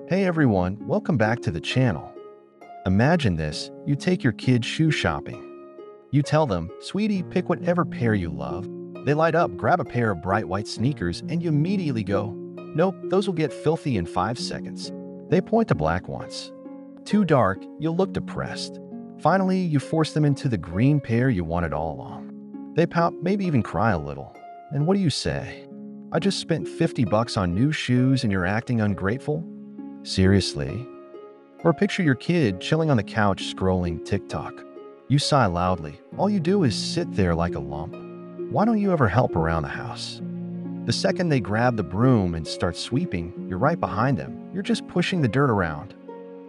Hey everyone, welcome back to the channel. Imagine this, you take your kids shoe shopping. You tell them, sweetie, pick whatever pair you love. They light up, grab a pair of bright white sneakers, and you immediately go, nope, those will get filthy in 5 seconds. They point to black ones. Too dark, you'll look depressed. Finally, you force them into the green pair you wanted all along. They pout, maybe even cry a little. And what do you say? I just spent 50 bucks on new shoes and you're acting ungrateful? Seriously? Or picture your kid chilling on the couch scrolling TikTok. You sigh loudly. All you do is sit there like a lump. Why don't you ever help around the house? The second they grab the broom and start sweeping, you're right behind them. You're just pushing the dirt around.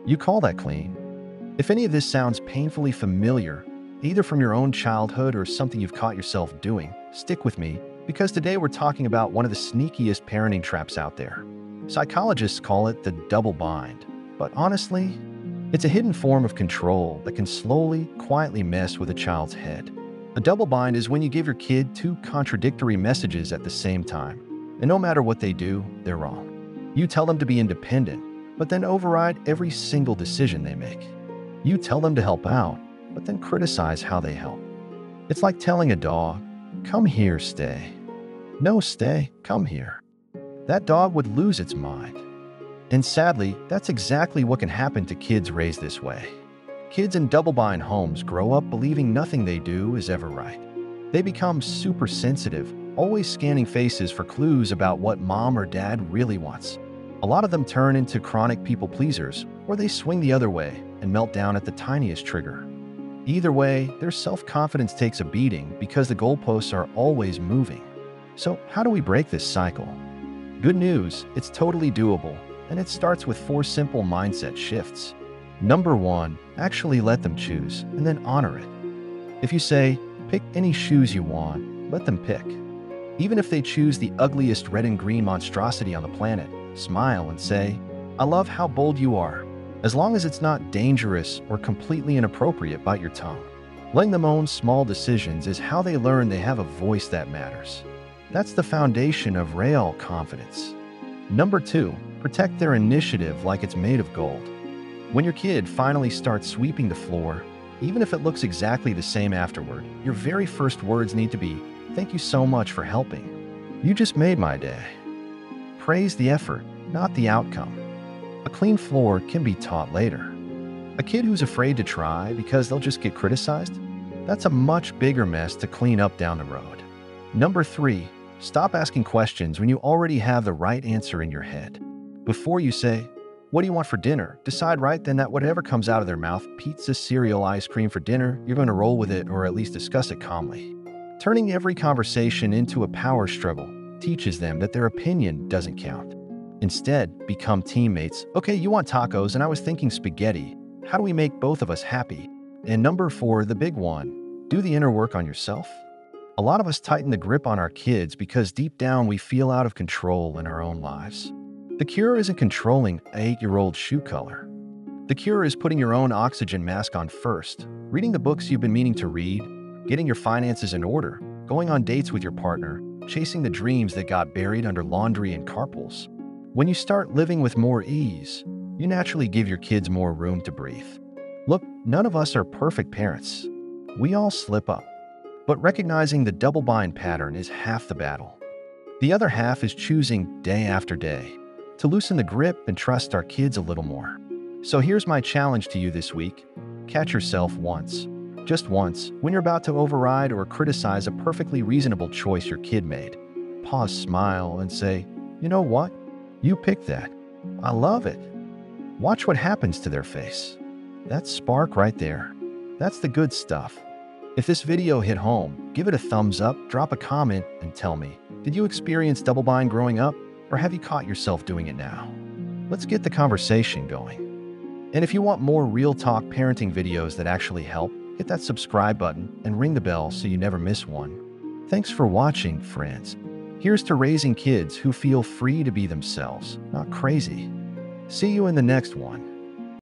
You call that clean? If any of this sounds painfully familiar, either from your own childhood or something you've caught yourself doing, stick with me, because today we're talking about one of the sneakiest parenting traps out there. Psychologists call it the double bind, but honestly, it's a hidden form of control that can slowly, quietly mess with a child's head. A double bind is when you give your kid 2 contradictory messages at the same time, and no matter what they do, they're wrong. You tell them to be independent, but then override every single decision they make. You tell them to help out, but then criticize how they help. It's like telling a dog, come here, stay. No, stay, come here. That dog would lose its mind. And sadly, that's exactly what can happen to kids raised this way. Kids in double-bind homes grow up believing nothing they do is ever right. They become super sensitive, always scanning faces for clues about what mom or dad really wants. A lot of them turn into chronic people pleasers, or they swing the other way and melt down at the tiniest trigger. Either way, their self-confidence takes a beating because the goalposts are always moving. So how do we break this cycle? Good news, it's totally doable, and it starts with 4 simple mindset shifts. Number 1, actually let them choose, and then honor it. If you say, pick any shoes you want, let them pick. Even if they choose the ugliest red and green monstrosity on the planet, smile and say, I love how bold you are. As long as it's not dangerous or completely inappropriate, bite your tongue. Letting them own small decisions is how they learn they have a voice that matters. That's the foundation of real confidence. Number 2, protect their initiative like it's made of gold. When your kid finally starts sweeping the floor, even if it looks exactly the same afterward, your very first words need to be, thank you so much for helping. You just made my day. Praise the effort, not the outcome. A clean floor can be taught later. A kid who's afraid to try because they'll just get criticized, that's a much bigger mess to clean up down the road. Number 3, stop asking questions when you already have the right answer in your head. Before you say, what do you want for dinner? Decide right then that whatever comes out of their mouth, pizza, cereal, ice cream for dinner, you're going to roll with it or at least discuss it calmly. Turning every conversation into a power struggle teaches them that their opinion doesn't count. Instead, become teammates. Okay, you want tacos and I was thinking spaghetti. How do we make both of us happy? And number 4, the big one, do the inner work on yourself. A lot of us tighten the grip on our kids because deep down we feel out of control in our own lives. The cure isn't controlling an 8-year-old shoe color. The cure is putting your own oxygen mask on first, reading the books you've been meaning to read, getting your finances in order, going on dates with your partner, chasing the dreams that got buried under laundry and carpools. When you start living with more ease, you naturally give your kids more room to breathe. Look, none of us are perfect parents. We all slip up. But recognizing the double bind pattern is half the battle. The other half is choosing day after day to loosen the grip and trust our kids a little more. So here's my challenge to you this week. Catch yourself once, just once, when you're about to override or criticize a perfectly reasonable choice your kid made. Pause, smile, and say, you know what? You picked that. I love it. Watch what happens to their face. That spark right there. That's the good stuff. If this video hit home, give it a thumbs up, drop a comment, and tell me, did you experience double bind growing up, or have you caught yourself doing it now? Let's get the conversation going. And if you want more real talk parenting videos that actually help, hit that subscribe button and ring the bell so you never miss one. Thanks for watching, friends. Here's to raising kids who feel free to be themselves, not crazy. See you in the next one.